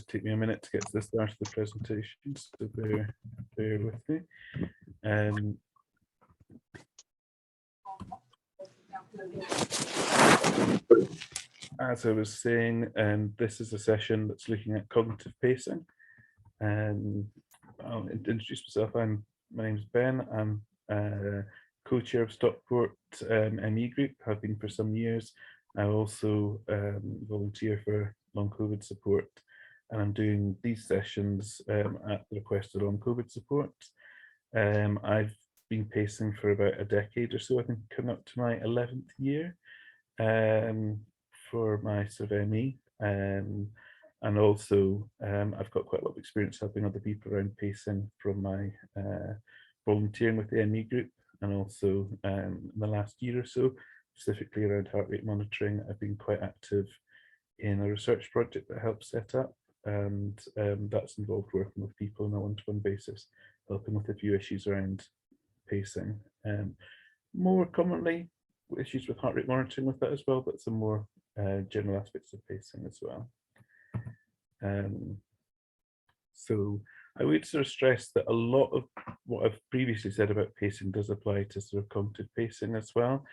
just take me a minute to get to the start of the presentation, so bear with me. As I was saying, this is a session that's looking at cognitive pacing. I'll introduce myself. My name is Ben. I'm co-chair of Stockport ME Group, have been for some years. I also volunteer for long COVID support, and I'm doing these sessions at the request of long COVID support. I've been pacing for about a decade or so, I think coming up to my 11th year for my sort of ME. And also I've got quite a lot of experience helping other people around pacing from my volunteering with the ME group, and also in the last year or so, specifically around heart rate monitoring, I've been quite active in a research project that I helped set up, and that's involved working with people on a one-to-one basis, helping with a few issues around pacing. More commonly, issues with heart rate monitoring with that as well, but some more general aspects of pacing as well. So I would sort of stress that a lot of what I've previously said about pacing does apply to sort of cognitive pacing as well.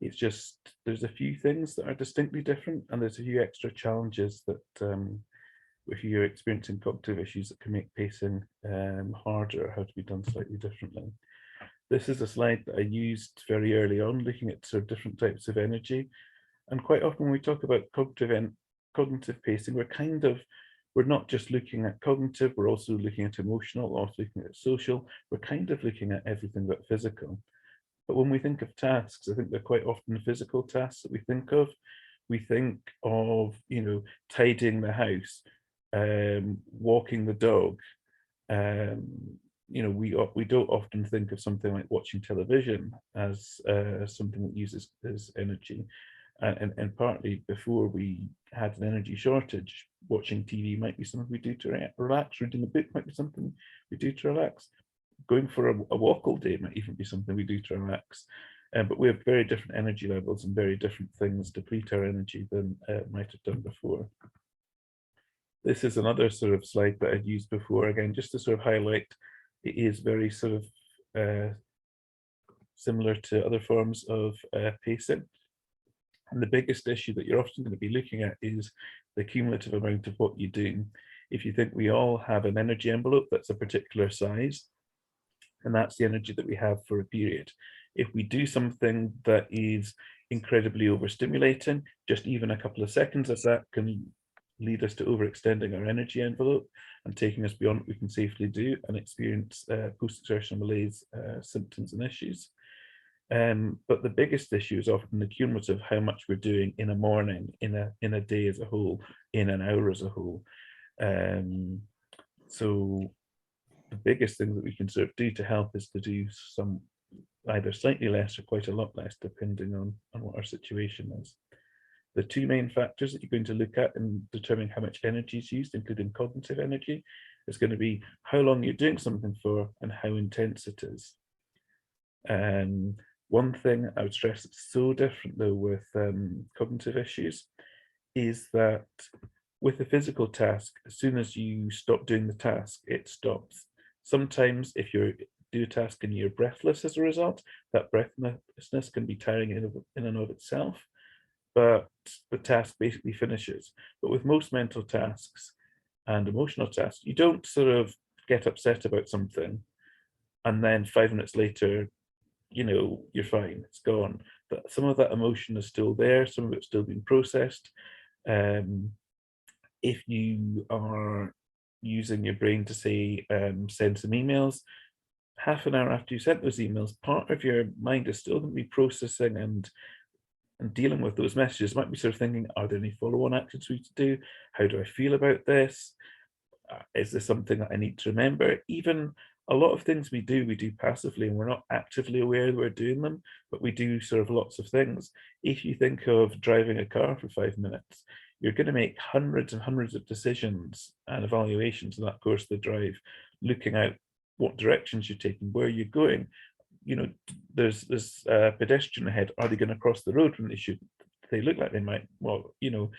It's just there's a few things that are distinctly different, and there's a few extra challenges that if you're experiencing cognitive issues that can make pacing harder or have to be done slightly differently. This is a slide that I used very early on, looking at sort of different types of energy. And quite often when we talk about cognitive pacing, we're not just looking at cognitive, we're also looking at emotional, also looking at social. We're kind of looking at everything but physical. But when we think of tasks, I think they're quite often physical tasks that we think of. We think of, you know, tidying the house, walking the dog. You know, we don't often think of something like watching television as something that uses as energy. And partly before we had an energy shortage, watching TV might be something we do to relax, reading a book might be something we do to relax, going for a walk all day might even be something we do to relax. But we have very different energy levels, and very different things deplete our energy than might have done before. This is another sort of slide that I'd used before, again, just to sort of highlight it is very sort of similar to other forms of pacing. And the biggest issue that you're often going to be looking at is the cumulative amount of what you do. If you think we all have an energy envelope that's a particular size, and that's the energy that we have for a period. If we do something that is incredibly overstimulating, just even a couple of seconds of that can lead us to overextending our energy envelope and taking us beyond what we can safely do and experience post-exertional malaise symptoms and issues. But the biggest issue is often the cumulative, how much we're doing in a morning, in a day as a whole, in an hour as a whole. So the biggest thing that we can sort of do to help is to do some either slightly less or quite a lot less, depending on what our situation is. The two main factors that you're going to look at in determining how much energy is used, including cognitive energy, is going to be how long you're doing something for and how intense it is. One thing I would stress that's so different though with cognitive issues is that with a physical task, as soon as you stop doing the task, it stops. Sometimes if you do a task and you're breathless as a result, that breathlessness can be tiring in and of itself, but the task basically finishes. But with most mental tasks and emotional tasks, you don't sort of get upset about something and then 5 minutes later, you know, you're fine, it's gone. But some of that emotion is still there, some of it's still being processed. If you are using your brain to say, send some emails, half an hour after you sent those emails, part of your mind is still going to be processing and dealing with those messages. Might be sort of thinking, are there any follow-on actions we need to do? How do I feel about this? Is this something that I need to remember? Even a lot of things we do passively, and we're not actively aware that we're doing them, but we do sort of lots of things. If you think of driving a car for 5 minutes, you're going to make hundreds and hundreds of decisions and evaluations in that course of the drive, looking at what directions you're taking, where you're going. You know, there's a pedestrian ahead. Are they going to cross the road when they shouldn't? They look like they might. Well, you know,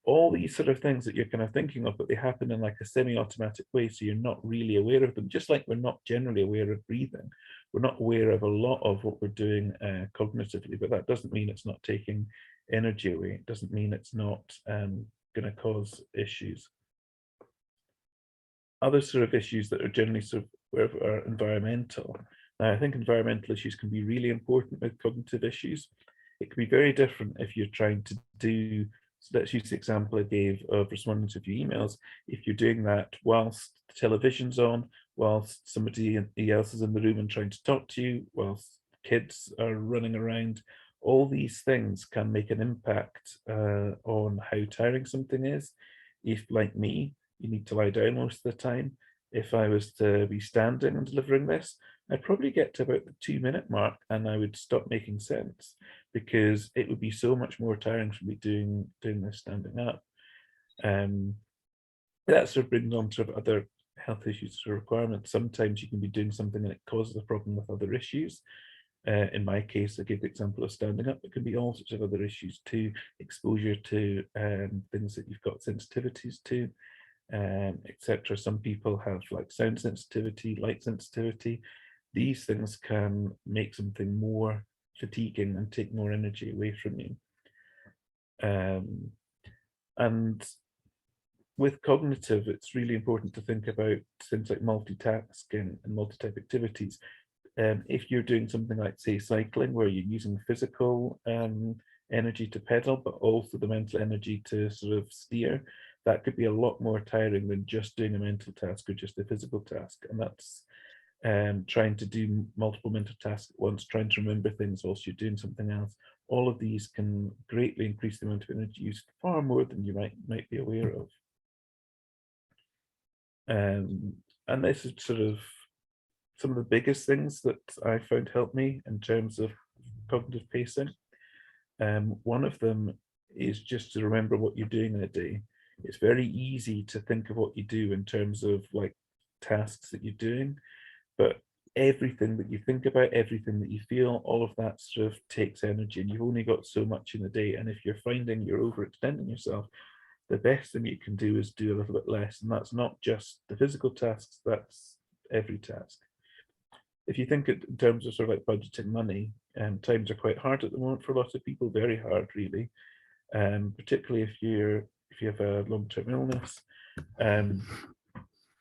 all these sort of things that you're kind of thinking of, but they happen in like a semi-automatic way, so you're not really aware of them. Just like we're not generally aware of breathing, we're not aware of a lot of what we're doing cognitively, but that doesn't mean it's not taking energy away. It doesn't mean it's not going to cause issues. Other sort of issues that are generally sort of are environmental. Now, I think environmental issues can be really important with cognitive issues. It can be very different if you're trying to do, so let's use the example I gave of responding to a few emails. If you're doing that whilst the television's on, whilst somebody else is in the room and trying to talk to you, whilst kids are running around, all these things can make an impact on how tiring something is. If, like me, you need to lie down most of the time. If I was to be standing and delivering this, I'd probably get to about the 2-minute mark and I would stop making sense, because it would be so much more tiring for me doing this standing up. That sort of brings on sort of other health issues or requirements. Sometimes you can be doing something and it causes a problem with other issues. In my case, I give the example of standing up. It can be all sorts of other issues too, exposure to things that you've got sensitivities to, etc. Some people have like sound sensitivity, light sensitivity. These things can make something more fatiguing and take more energy away from you. And with cognitive, it's really important to think about things like multitasking and multi-type activities. If you're doing something like, say, cycling, where you're using physical energy to pedal, but also the mental energy to sort of steer, that could be a lot more tiring than just doing a mental task or just a physical task. And that's trying to do multiple mental tasks at once, trying to remember things whilst you're doing something else. All of these can greatly increase the amount of energy used, far more than you might be aware of. And this is sort of some of the biggest things that I found help me in terms of cognitive pacing. One of them is just to remember what you're doing in a day. It's very easy to think of what you do in terms of like tasks that you're doing, but everything that you think about, everything that you feel, all of that sort of takes energy, and you've only got so much in a day. And if you're finding you're overextending yourself, the best thing you can do is do a little bit less. And that's not just the physical tasks, that's every task. If you think in terms of sort of like budgeting money, times are quite hard at the moment for a lot of people, very hard really, particularly if you have a long-term illness.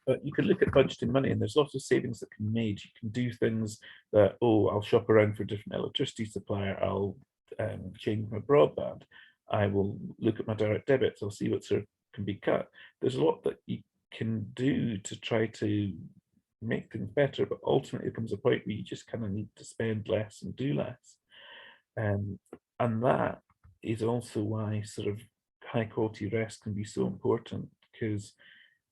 But you can look at budgeting money, and there's lots of savings that can be made. You can do things that, oh, I'll shop around for a different electricity supplier, I'll change my broadband, I will look at my direct debits, I'll see what sort of can be cut. There's a lot that you can do to try to make things better, but ultimately there comes a point where you just kind of need to spend less and do less. And that is also why sort of high quality rest can be so important, because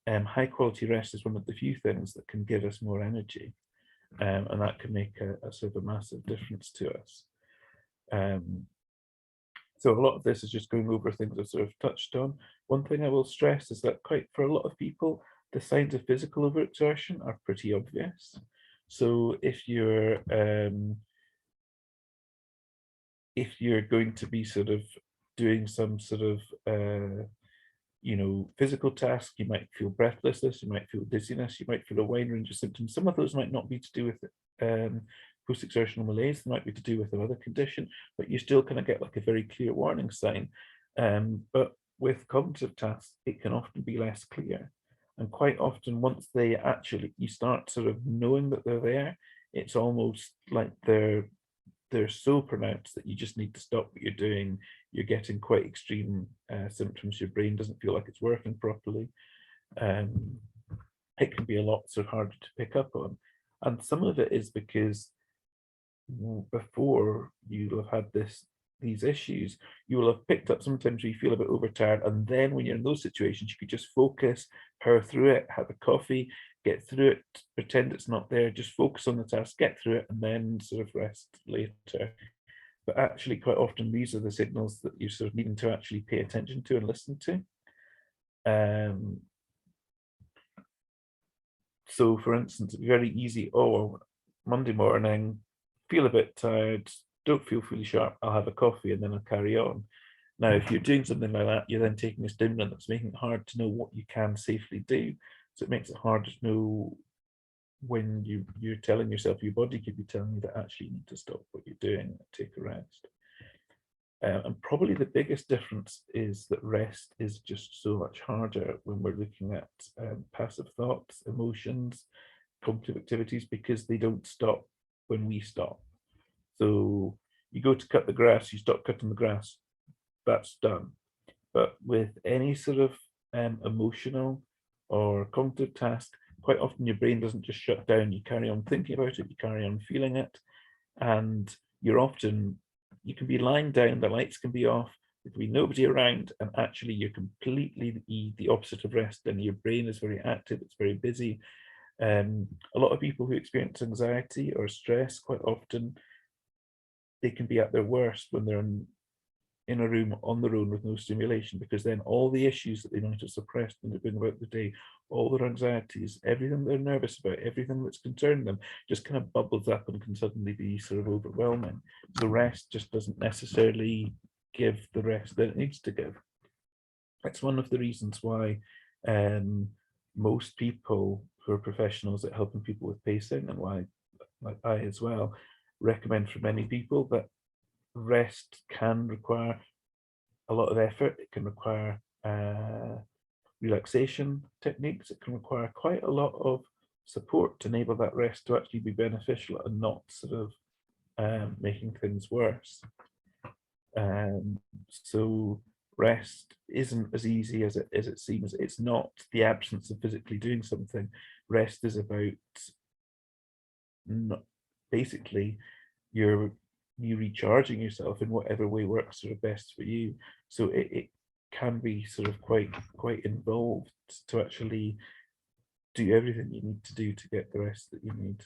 high quality rest is one of the few things that can give us more energy, and that can make a sort of a massive difference to us. So a lot of this is just going over things I've sort of touched on. One thing I will stress is that for a lot of people, the signs of physical overexertion are pretty obvious. So if you're going to be sort of doing some sort of physical task, you might feel breathlessness, you might feel dizziness, you might feel a wide range of symptoms. Some of those might not be to do with post-exertional malaise, they might be to do with another condition, but you still kind of get like a very clear warning sign. But with cognitive tasks, it can often be less clear. And quite often, once you start sort of knowing that they're there, it's almost like they're so pronounced that you just need to stop what you're doing. You're getting quite extreme symptoms. Your brain doesn't feel like it's working properly. It can be a lot sort of harder to pick up on. And some of it is because before you have had these issues, you will have picked up sometimes where you feel a bit overtired, and then when you're in those situations, you could just focus, power through it, have a coffee, get through it, pretend it's not there, just focus on the task, get through it, and then sort of rest later. But actually, quite often, these are the signals that you're sort of needing to actually pay attention to and listen to. So, for instance, it'd be very easy, Monday morning, feel a bit tired, don't feel fully sharp, I'll have a coffee and then I'll carry on. Now, if you're doing something like that, you're then taking a stimulant that's making it hard to know what you can safely do. So it makes it harder to know when you're telling yourself, your body could be telling you that actually you need to stop what you're doing and take a rest. And probably the biggest difference is that rest is just so much harder when we're looking at passive thoughts, emotions, cognitive activities, because they don't stop when we stop. So you go to cut the grass, you stop cutting the grass, that's done. But with any sort of emotional or cognitive task, quite often your brain doesn't just shut down. You carry on thinking about it, you carry on feeling it, and you can be lying down, the lights can be off, there can be nobody around, and actually you're completely the opposite of rest, and your brain is very active, it's very busy. A lot of people who experience anxiety or stress, quite often they can be at their worst when they're in a room on their own with no stimulation, because then all the issues that they might have suppressed when they're going about the day, all their anxieties, everything they're nervous about, everything that's concerning them, just kind of bubbles up and can suddenly be sort of overwhelming. So rest just doesn't necessarily give the rest that it needs to give. That's one of the reasons why most people who are professionals at helping people with pacing, and why like I as well recommend for many people that rest can require a lot of effort. It can require relaxation techniques. It can require quite a lot of support to enable that rest to actually be beneficial and not sort of making things worse. So rest isn't as easy as it seems. It's not the absence of physically doing something. Rest is about not, basically you recharging yourself in whatever way works sort of best for you. So it can be sort of quite involved to actually do everything you need to do to get the rest that you need.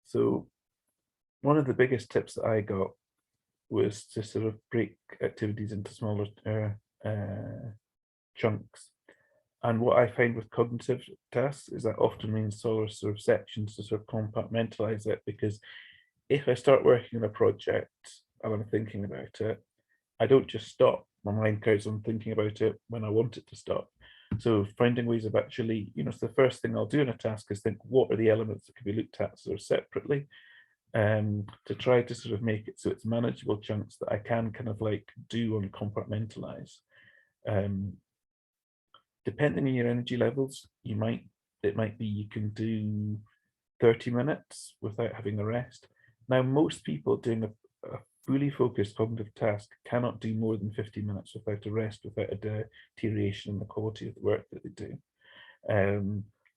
So one of the biggest tips that I got was to sort of break activities into smaller chunks. And what I find with cognitive tasks is that often means sort of sections to sort of compartmentalize it, because if I start working on a project and I'm thinking about it, I don't just stop. My mind carries on thinking about it when I want it to stop. So finding ways of actually, so the first thing I'll do in a task is think, what are the elements that can be looked at sort of separately, to try to sort of make it so it's manageable chunks that I can kind of like do and compartmentalize. Depending on your energy levels, it might be you can do 30 minutes without having a rest. Now, most people doing a fully focused cognitive task cannot do more than 50 minutes without a rest, without a deterioration in the quality of the work that they do.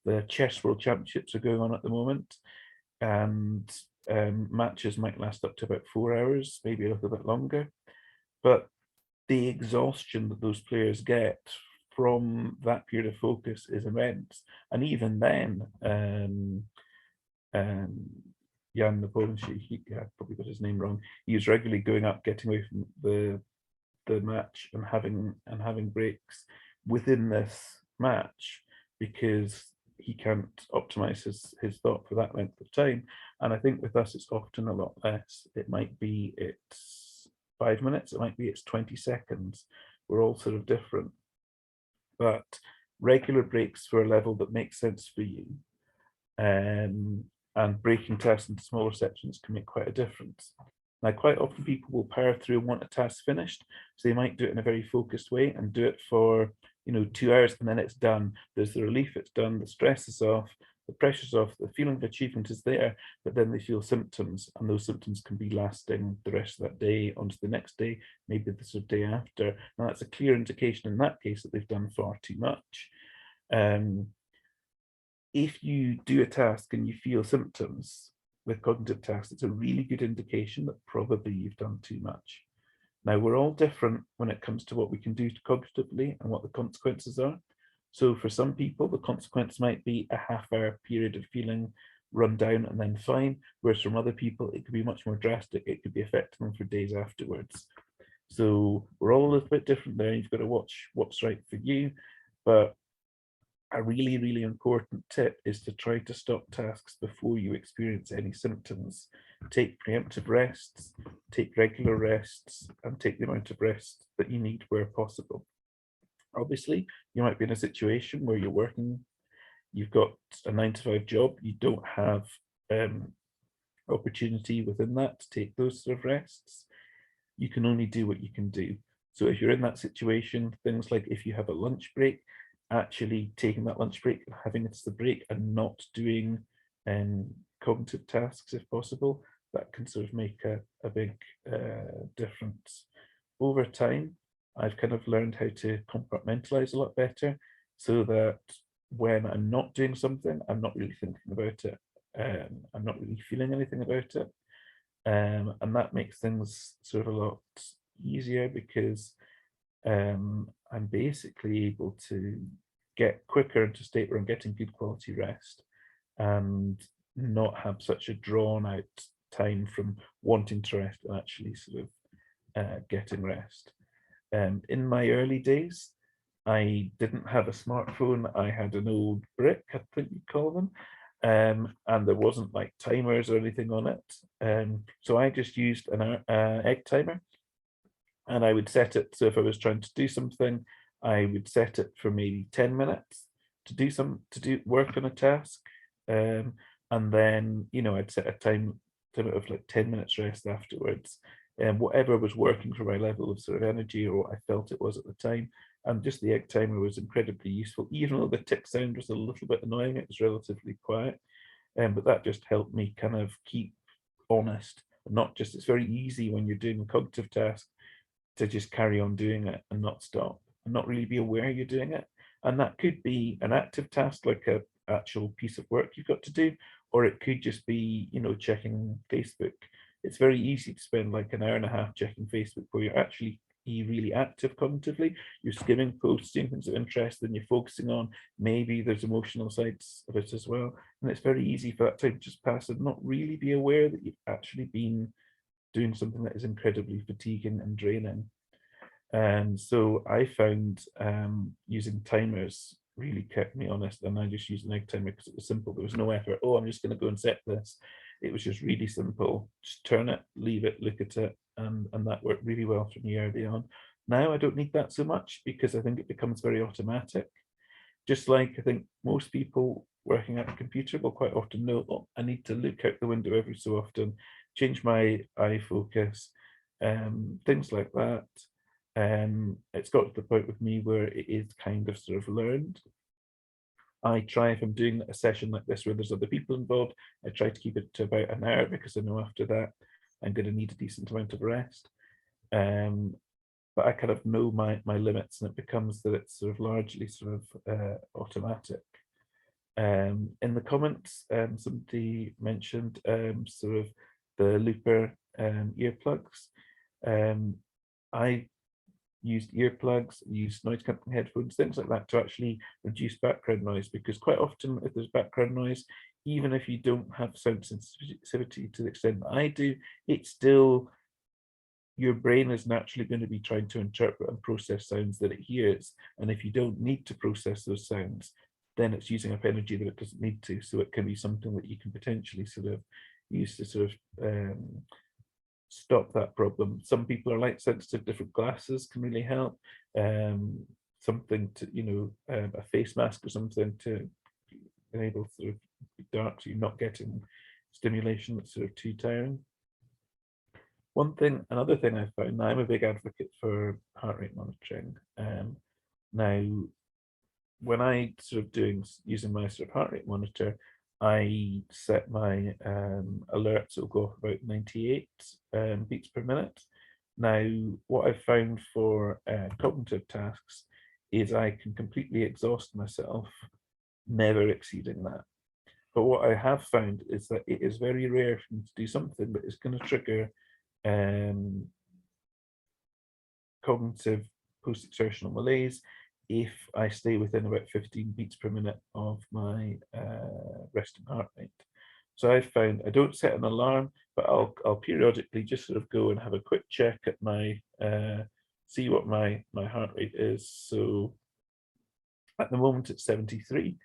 The Chess World Championships are going on at the moment, and matches might last up to about 4 hours, maybe a little bit longer. But the exhaustion that those players get from that period of focus is immense. And even then, Jan Nepomniachtchi, I probably got his name wrong. He was regularly going up, getting away from the match, and having breaks within this match, because he can't optimize his thought for that length of time. And I think with us, it's often a lot less. It might be it's 5 minutes, it might be it's 20 seconds. We're all sort of different, but regular breaks for a level that makes sense for you, and breaking tasks into smaller sections can make quite a difference. Now, quite often people will power through and want a task finished, so they might do it in a very focused way and do it for 2 hours, and then it's done. There's the relief, it's done, the stress is off, the pressure's off, the feeling of achievement is there, but then they feel symptoms, and those symptoms can be lasting the rest of that day onto the next day, maybe the sort of day after. Now, that's a clear indication in that case that they've done far too much. If you do a task and you feel symptoms with cognitive tasks, it's a really good indication that probably you've done too much. Now, we're all different when it comes to what we can do to cognitively and what the consequences are. So for some people, the consequence might be a half-hour period of feeling run down and then fine, whereas from other people, it could be much more drastic. It could be affecting them for days afterwards. So we're all a little bit different there. You've got to watch what's right for you. But a really, really important tip is to try to stop tasks before you experience any symptoms. Take preemptive rests, take regular rests, and take the amount of rest that you need where possible. Obviously, you might be in a situation where you're working, you've got a 9 to 5 job, you don't have opportunity within that to take those sort of rests. You can only do what you can do. So if you're in that situation, things like if you have a lunch break, actually taking that lunch break and having it as the break and not doing cognitive tasks if possible, that can sort of make a big difference. Over time, I've kind of learned how to compartmentalize a lot better so that when I'm not doing something, I'm not really thinking about it. I'm not really feeling anything about it. And that makes things sort of a lot easier because I'm basically able to get quicker into a state where I'm getting good quality rest and not have such a drawn out time from wanting to rest and actually sort of getting rest. In my early days, I didn't have a smartphone. I had an old brick, I think you call them, and there wasn't like timers or anything on it. So I just used an egg timer, and I would set it. So if I was trying to do something, I would set it for maybe 10 minutes to do work on a task, and then I'd set a time limit of like 10 minutes rest afterwards. And whatever was working for my level of sort of energy or what I felt it was at the time. And just the egg timer was incredibly useful, even though the tick sound was a little bit annoying. It was relatively quiet, but that just helped me kind of keep honest. Not just, it's very easy when you're doing a cognitive task to just carry on doing it and not stop and not really be aware you're doing it. And that could be an active task, like a actual piece of work you've got to do, or it could just be, checking Facebook. It's very easy to spend like an hour and a half checking Facebook where you're actually really active cognitively. You're skimming posts, seeing things of interest, then you're focusing on maybe there's emotional sides of it as well. And it's very easy for that time to just pass and not really be aware that you've actually been doing something that is incredibly fatiguing and draining. And so I found using timers really kept me honest, and I just used an egg timer because it was simple. There was no effort. Oh, I'm just going to go and set this. It was just really simple. Just turn it, leave it, look at it, and that worked really well for me early on. Now I don't need that so much because I think it becomes very automatic. Just like I think most people working at a computer will quite often know, oh, I need to look out the window every so often, change my eye focus, things like that. It's got to the point with me where it is kind of sort of learned. I try, if I'm doing a session like this where there's other people involved, I try to keep it to about an hour because I know after that I'm going to need a decent amount of rest. But I kind of know my limits, and it becomes that it's sort of largely sort of automatic. In the comments, somebody mentioned sort of the Looper earplugs. I used earplugs, used noise cancelling headphones, things like that to actually reduce background noise, because quite often if there's background noise, even if you don't have sound sensitivity to the extent that I do, it's still, your brain is naturally going to be trying to interpret and process sounds that it hears. And if you don't need to process those sounds, then it's using up energy that it doesn't need to. So it can be something that you can potentially sort of use to sort of stop that problem. Some people are light sensitive, different glasses can really help. Something to, a face mask or something to enable sort of be dark so you're not getting stimulation that's sort of too tiring. Another thing I found, now I'm a big advocate for heart rate monitoring. Now, when I sort of using my sort of heart rate monitor, I set my alerts, it'll go off about 98 beats per minute. Now, what I've found for cognitive tasks is I can completely exhaust myself, never exceeding that. But what I have found is that it is very rare for me to do something that is going to trigger cognitive post-exertional malaise if I stay within about 15 beats per minute of my resting heart rate. So I've found I don't set an alarm, but I'll periodically just sort of go and have a quick check at my see what my heart rate is. So At the moment, it's 73.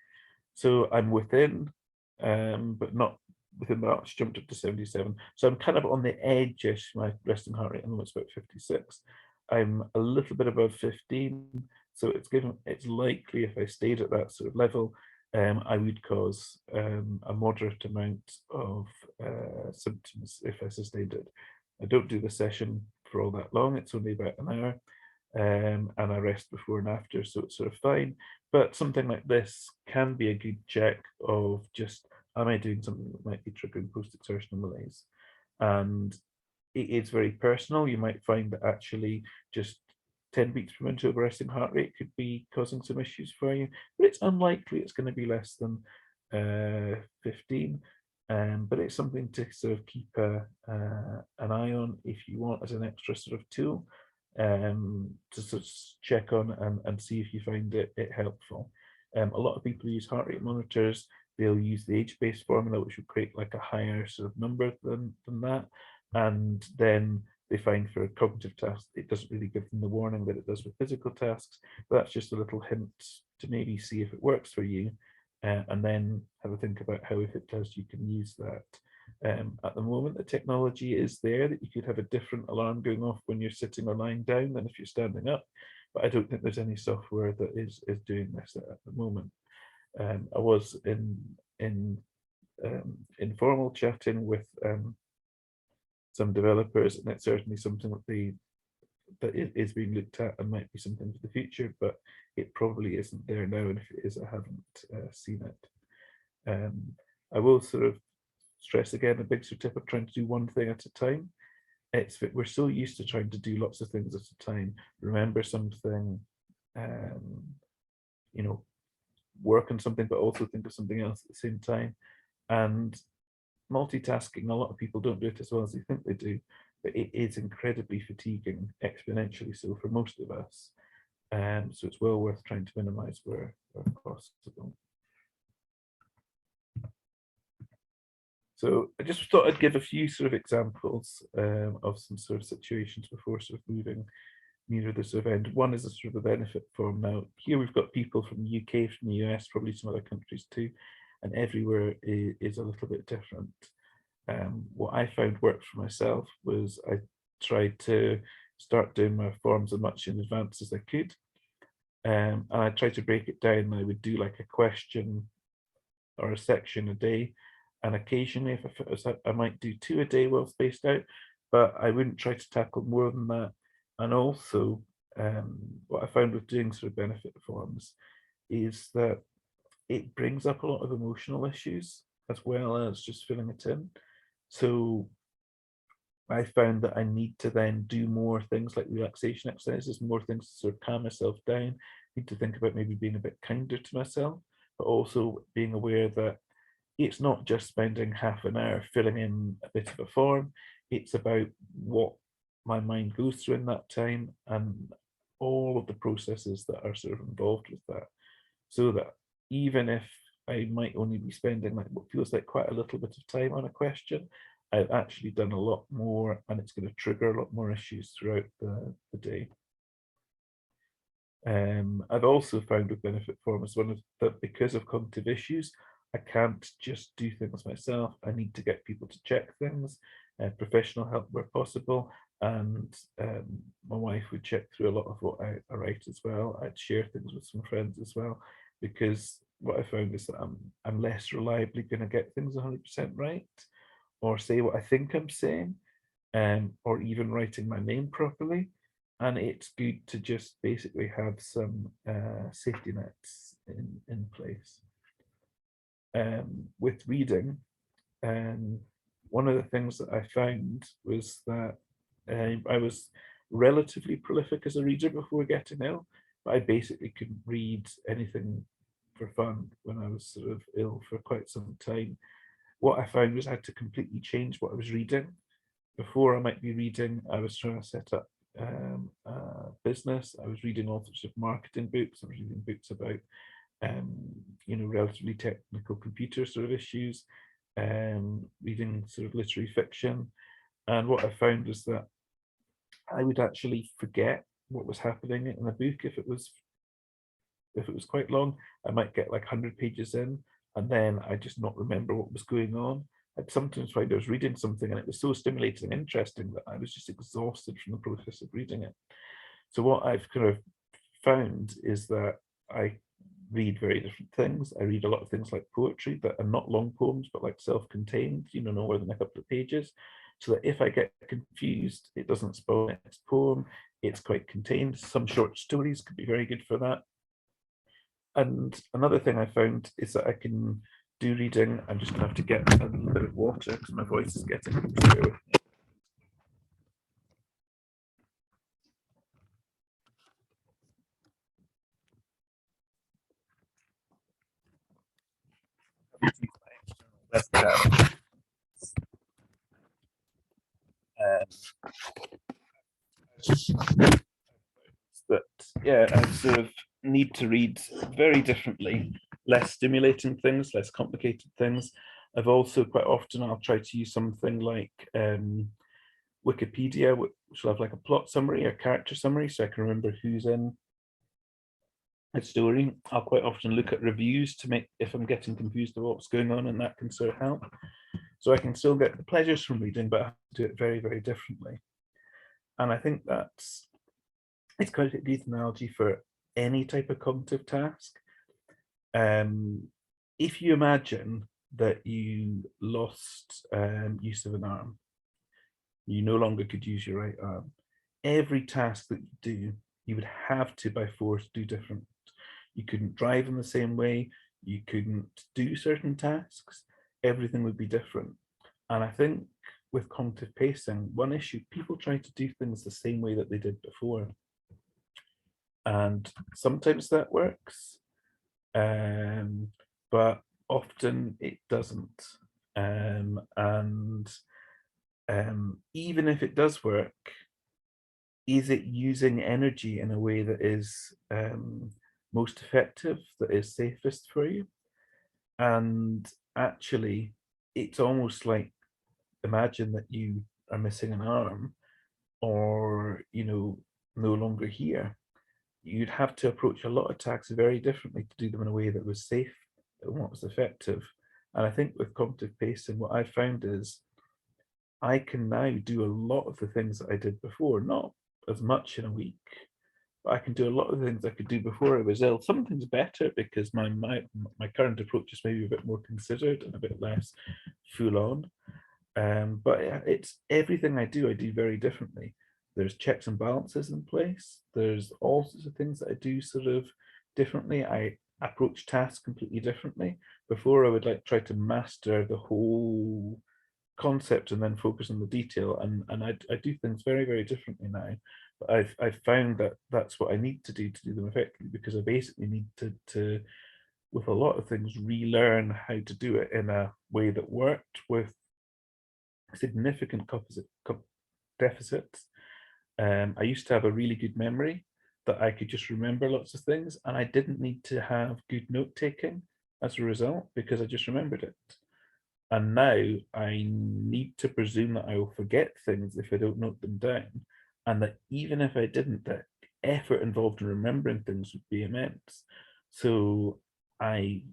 So I'm within, but not within much, jumped up to 77. So I'm kind of on the edge-ish. My resting heart rate, I know it's about 56. I'm a little bit above 15. So it's likely if I stayed at that sort of level, I would cause a moderate amount of symptoms if I sustained it. I don't do the session for all that long. It's only about an hour. And I rest before and after, so it's sort of fine. But something like this can be a good check of just, am I doing something that might be triggering post-exertional malaise? And it's very personal. You might find that actually just 10 beats per minute over resting heart rate could be causing some issues for you, but it's unlikely it's going to be less than 15. But it's something to sort of keep an eye on if you want as an extra sort of tool to sort of check on and see if you find it helpful. A lot of people use heart rate monitors. They'll use the age-based formula, which will create like a higher sort of number than that. And then they find for cognitive tasks, it doesn't really give them the warning that it does with physical tasks. But that's just a little hint to maybe see if it works for you, and then have a think about how, if it does, you can use that. At the moment, the technology is there that you could have a different alarm going off when you're sitting or lying down than if you're standing up. But I don't think there's any software that is doing this at the moment. I was in informal chatting with some developers, and it's certainly something that is being looked at and might be something for the future, but it probably isn't there now, and if it is, I haven't seen it. I will sort of stress again a big tip of trying to do one thing at a time. We're so used to trying to do lots of things at a time, remember something, you know, work on something, but also think of something else at the same time. And multitasking, a lot of people don't do it as well as they think they do, but it is incredibly fatiguing, exponentially so for most of us. So it's well worth trying to minimize where possible. So I just thought I'd give a few sort of examples of some sort of situations before sort of moving near the sort of end. One is a sort of a benefit form. Now, here we've got people from the UK, from the US, probably some other countries too, and everywhere is a little bit different. What I found worked for myself was I tried to start doing my forms as much in advance as I could. And I tried to break it down. I would do like a question or a section a day. And occasionally, if I fit us out, I might do 2 a day well spaced out, but I wouldn't try to tackle more than that. And also, what I found with doing sort of benefit forms is that it brings up a lot of emotional issues as well as just filling it in. So I found that I need to then do more things like relaxation exercises, more things to sort of calm myself down. Need to think about maybe being a bit kinder to myself, but also being aware that it's not just spending half an hour filling in a bit of a form. It's about what my mind goes through in that time and all of the processes that are sort of involved with that. So that even if I might only be spending like what feels like quite a little bit of time on a question, I've actually done a lot more, and it's going to trigger a lot more issues throughout the day. I've also found with benefit forms one of that because of cognitive issues, I can't just do things myself. I need to get people to check things, professional help where possible. And my wife would check through a lot of what I write as well. I'd share things with some friends as well, because what I found is that I'm less reliably going to get things 100% right, or say what I think I'm saying, or even writing my name properly. And it's good to just basically have some safety nets in place. With reading, one of the things that I found was that I was relatively prolific as a reader before getting ill, but I basically couldn't read anything for fun when I was sort of ill for quite some time. What I found was I had to completely change what I was reading. Before I might be reading, I was trying to set up a business. I was reading all sorts of marketing books. I was reading books about you know, relatively technical computer sort of issues, reading sort of literary fiction. And what I found was that I would actually forget what was happening in a book if it was if it was quite long, I might get like 100 pages in, and then I just not remember what was going on. I'd sometimes find I was reading something and it was so stimulating and interesting that I was just exhausted from the process of reading it. So what I've kind of found is that I read very different things. I read a lot of things like poetry that are not long poems, but like self-contained, you know, no more than a couple of pages, so that if I get confused, it doesn't spoil the next poem. It's quite contained. Some short stories could be very good for that. And another thing I found is that I can do reading. I'm just going to have to get a little bit of water because my voice is getting through. That, yeah, I sort of need to read very differently, less stimulating things, less complicated things. I've also quite often I'll try to use something like Wikipedia, which will have like a plot summary or character summary, so I can remember who's in a story. I'll quite often look at reviews to make if I'm getting confused about what's going on, and that can sort of help. So I can still get the pleasures from reading, but I have to do it very, very differently. And I think it's quite a good analogy for any type of cognitive task. If you imagine that you lost use of an arm, you no longer could use your right arm. Every task that you do, you would have to by force do different. You couldn't drive in the same way. You couldn't do certain tasks. Everything would be different. And I think with cognitive pacing, one issue, people try to do things the same way that they did before. And sometimes that works, but often it doesn't. And even if it does work, is it using energy in a way that is most effective, that is safest for you? And actually, it's almost like, imagine that you are missing an arm, or no longer here. You'd have to approach a lot of tasks very differently to do them in a way that was safe and what was effective. And I think with cognitive pacing, what I found is I can now do a lot of the things that I did before, not as much in a week, but I can do a lot of the things I could do before I was ill. Some things better because my current approach is maybe a bit more considered and a bit less full on. But it's everything I do very differently. There's checks and balances in place. There's all sorts of things that I do sort of differently. I approach tasks completely differently. Before I would like try to master the whole concept and then focus on the detail, and I do things very, very differently now. But I've found that that's what I need to do them effectively, because I basically need to with a lot of things relearn how to do it in a way that worked with significant deficits. I used to have a really good memory that I could just remember lots of things, and I didn't need to have good note taking as a result because I just remembered it. And now I need to presume that I will forget things if I don't note them down, and that even if I didn't, the effort involved in remembering things would be immense. So I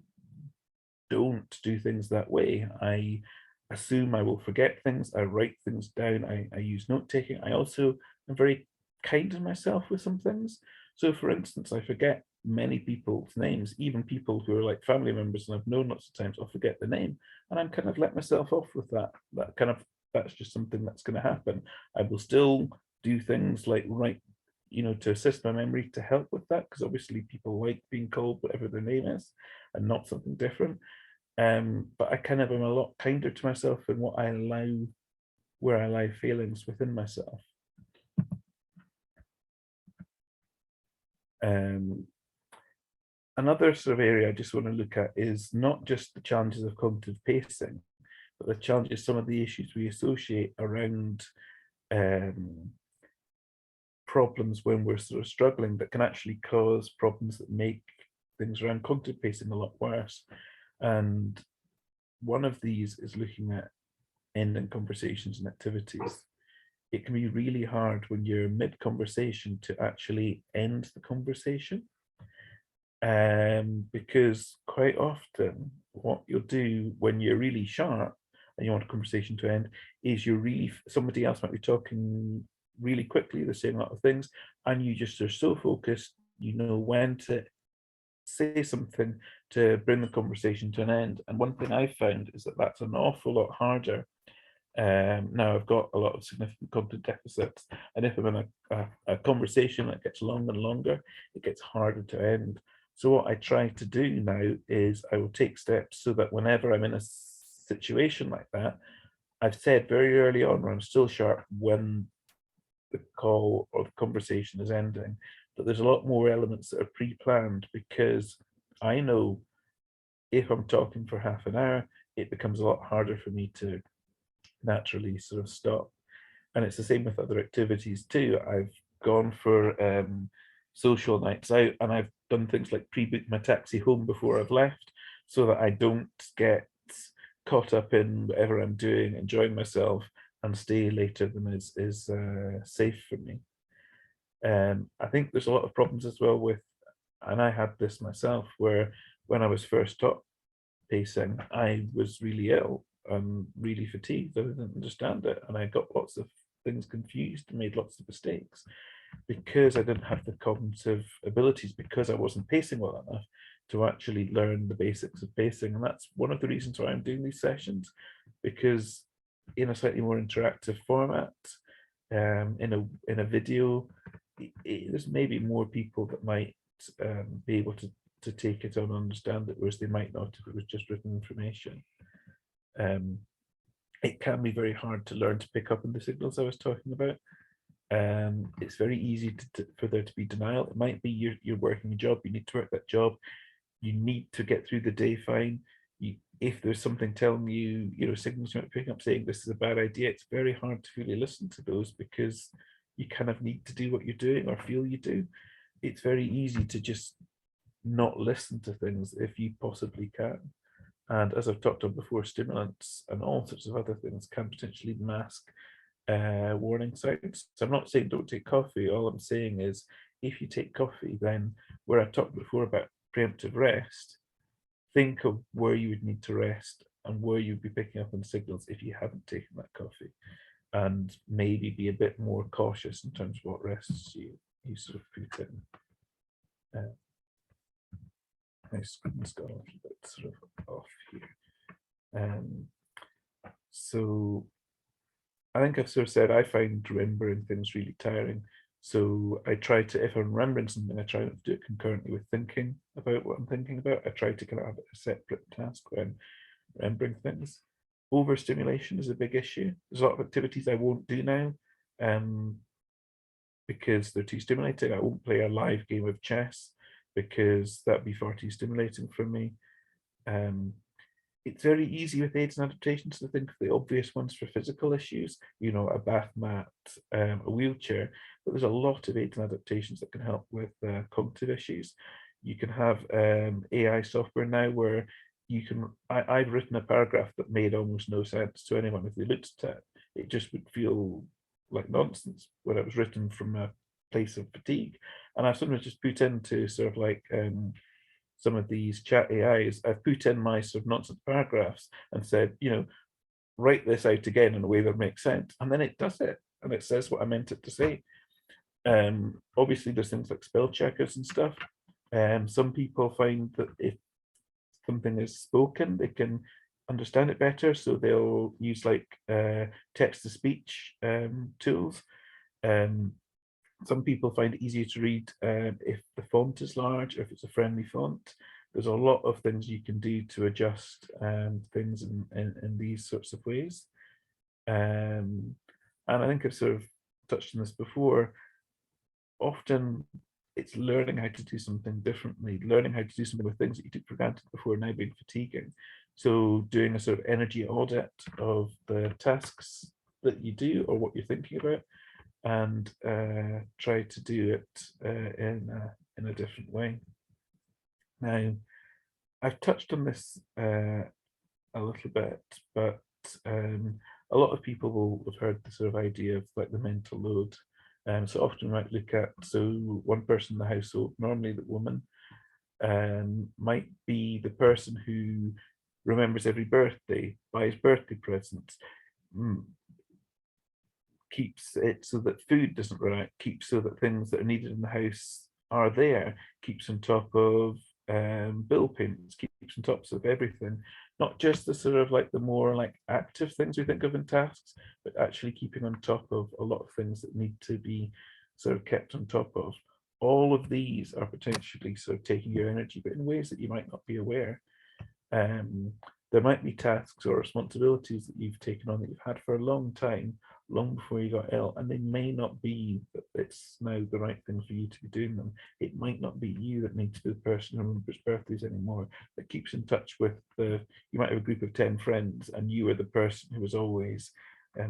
don't do things that way. I assume I will forget things. I write things down. I use note taking. I also am very kind to myself with some things. So, for instance, I forget many people's names, even people who are like family members and I've known lots of times. I'll forget the name, and I'm kind of let myself off with that. That's just something that's going to happen. I will still do things like write, to assist my memory to help with that, because obviously people like being called whatever their name is and not something different. But I kind of am a lot kinder to myself in what I allow, where I allow failings within myself. Another sort of area I just want to look at is not just the challenges of cognitive pacing, but the challenges, some of the issues we associate around problems when we're sort of struggling, that can actually cause problems that make things around cognitive pacing a lot worse. And one of these is looking at ending conversations and activities. It can be really hard when you're mid conversation to actually end the conversation. Because quite often what you'll do when you're really sharp and you want a conversation to end is somebody else might be talking really quickly, they're saying a lot of things, and you just are so focused, you know when to say something to bring the conversation to an end. And one thing I've found is that that's an awful lot harder. Now I've got a lot of significant cognitive deficits, and if I'm in a conversation that gets longer and longer, it gets harder to end. So what I try to do now is I will take steps so that whenever I'm in a situation like that, I've said very early on where I'm still sharp when the call or the conversation is ending, but there's a lot more elements that are pre-planned because I know if I'm talking for half an hour, it becomes a lot harder for me to naturally sort of stop. And it's the same with other activities too. I've gone for social nights out and I've done things like pre-book my taxi home before I've left so that I don't get caught up in whatever I'm doing, enjoying myself, and stay later than is safe for me. I think there's a lot of problems as well with, and I had this myself, where when I was first taught pacing, I was really ill and really fatigued. I didn't understand it, and I got lots of things confused and made lots of mistakes because I didn't have the cognitive abilities, because I wasn't pacing well enough to actually learn the basics of pacing. And that's one of the reasons why I'm doing these sessions, because in a slightly more interactive format, in a video, there's maybe more people that might be able to take it on and understand it, whereas they might not if it was just written information. It can be very hard to learn to pick up on the signals I was talking about. It's very easy for there to be denial. It might be you're working a job, you need to work that job, you need to get through the day fine. If there's something telling you, signals you're not picking up saying this is a bad idea, it's very hard to really listen to those because you kind of need to do what you're doing or feel you do. It's very easy to just not listen to things if you possibly can. And as I've talked on before, stimulants and all sorts of other things can potentially mask warning signs. So I'm not saying don't take coffee. All I'm saying is if you take coffee, then where I talked before about preemptive rest, think of where you would need to rest and where you'd be picking up on signals if you haven't taken that coffee, and maybe be a bit more cautious in terms of what rests you sort of put in. My screen's got a little bit sort of off here. So I think I've sort of said I find remembering things really tiring. So I try to, if I'm remembering something, I try not to do it concurrently with thinking about what I'm thinking about. I try to kind of have a separate task when remembering things. Overstimulation is a big issue. There's a lot of activities I won't do now because they're too stimulating. I won't play a live game of chess because that'd be far too stimulating for me. It's very easy with aids and adaptations to think of the obvious ones for physical issues, a bath mat, a wheelchair, but there's a lot of aids and adaptations that can help with cognitive issues. You can have AI software now where I've written a paragraph that made almost no sense to anyone if they looked at it. It just would feel like nonsense when it was written from a place of fatigue. And I've sometimes just put into sort of like some of these chat AIs, I've put in my sort of nonsense paragraphs and said, write this out again in a way that makes sense. And then it does it and it says what I meant it to say. Obviously, there's things like spell checkers and stuff. Some people find that if something is spoken, they can understand it better. So they'll use like text to speech tools. Some people find it easier to read if the font is large, if it's a friendly font. There's a lot of things you can do to adjust things in these sorts of ways. And I think I've sort of touched on this before. Often it's learning how to do something differently, learning how to do something with things that you took for granted before now being fatiguing. So doing a sort of energy audit of the tasks that you do or what you're thinking about, and try to do it in a different way. Now, I've touched on this a little bit, but a lot of people will have heard the sort of idea of like the mental load. So often we might look at, so one person in the household, normally the woman, might be the person who remembers every birthday, buys birthday presents, keeps it so that food doesn't run out, keeps so that things that are needed in the house are there, keeps on top of bill payments, keeps on top of everything, not just the sort of like the more like active things we think of in tasks, but actually keeping on top of a lot of things that need to be sort of kept on top of. All of these are potentially sort of taking your energy, but in ways that you might not be aware. There might be tasks or responsibilities that you've taken on that you've had for a long time, long before you got ill, and they may not be that it's now the right thing for you to be doing them. It might not be you that needs to be the person who remembers birthdays anymore, that keeps in touch with the, you might have a group of 10 friends and you are the person who was always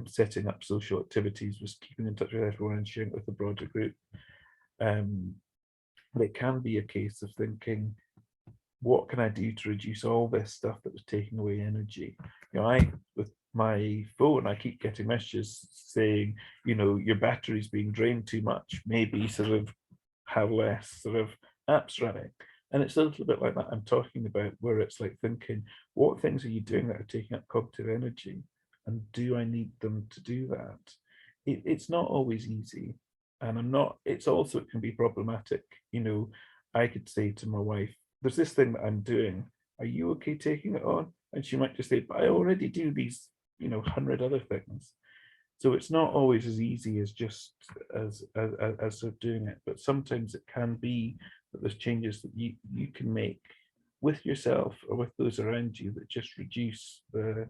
setting up social activities, was keeping in touch with everyone and sharing it with the broader group. But it can be a case of thinking, what can I do to reduce all this stuff that was taking away energy? You know, with my phone, I keep getting messages saying, you know, your battery's being drained too much. Maybe sort of have less sort of apps running. And it's a little bit like that I'm talking about, where it's like thinking, what things are you doing that are taking up cognitive energy? And do I need them to do that? It's not always easy. And it's also, it can be problematic. You know, I could say to my wife, there's this thing that I'm doing. Are you okay taking it on? And she might just say, but I already do these, 100 other things. So it's not always as easy as just as sort of doing it, but sometimes it can be that there's changes that you can make with yourself or with those around you that just reduce the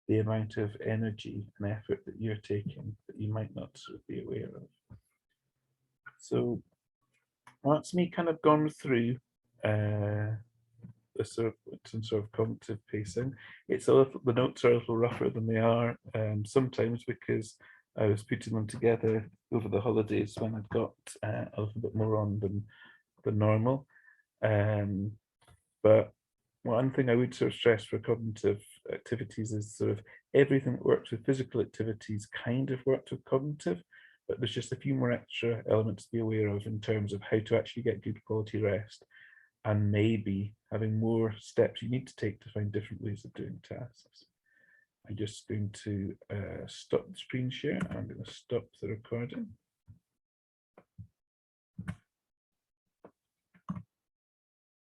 amount of energy and effort that you're taking that you might not sort of be aware of. So that's me kind of gone through the sort of some sort of cognitive pacing. It's a little, the notes are a little rougher than they are sometimes because I was putting them together over the holidays when I'd got a little bit more on than normal. But one thing I would sort of stress for cognitive activities is sort of everything that works with physical activities kind of works with cognitive, but there's just a few more extra elements to be aware of in terms of how to actually get good quality rest, and maybe having more steps you need to take to find different ways of doing tasks. I'm just going to stop the screen share. I'm going to stop the recording.